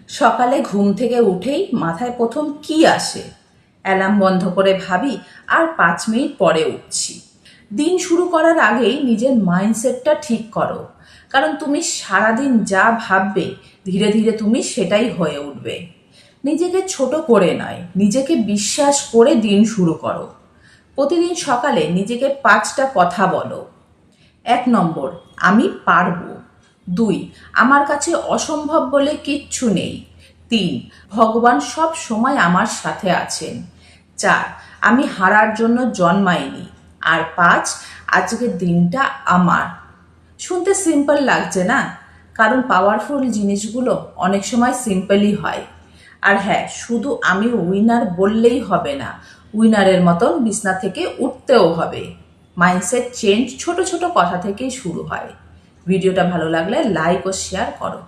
সকালে ঘুম থেকে উঠেই মাথায় প্রথম কি আসে? অ্যালার্ম বন্ধ করে ভাবি আর 5 মিনিট পরে উঠছি। দিন শুরু করার আগেই নিজের মাইন্ডসেটটা ঠিক করো, কারণ তুমি সারাদিন যা ভাববে ধীরে ধীরে তুমি সেটাই হয়ে উঠবে। নিজেকে ছোট করে নয়, নিজেকে বিশ্বাস করে দিন শুরু করো। প্রতিদিন সকালে নিজেকে 5টা কথা বলো। 1 নম্বর, আমি পারবো। 2, আমার কাছে অসম্ভব বলে কিচ্ছু নেই। 3, ভগবান সব সময় আমার সাথে আছেন। 4, আমি হারার জন্য জন্মাইনি। আর 5, আজকের দিনটা আমার। শুনতে সিম্পল লাগছে না? কারণ পাওয়ারফুল জিনিসগুলো অনেক সময় সিম্পলই হয়। আর হ্যাঁ, শুধু আমি উইনার বললেই হবে না, উইনারের মতন বিছনা থেকে উঠতেও হবে। মাইন্ডসেট চেঞ্জ ছোট ছোট কথা থেকেই শুরু হয়। ভিডিওটা ভালো লাগলে লাইক ও শেয়ার করো।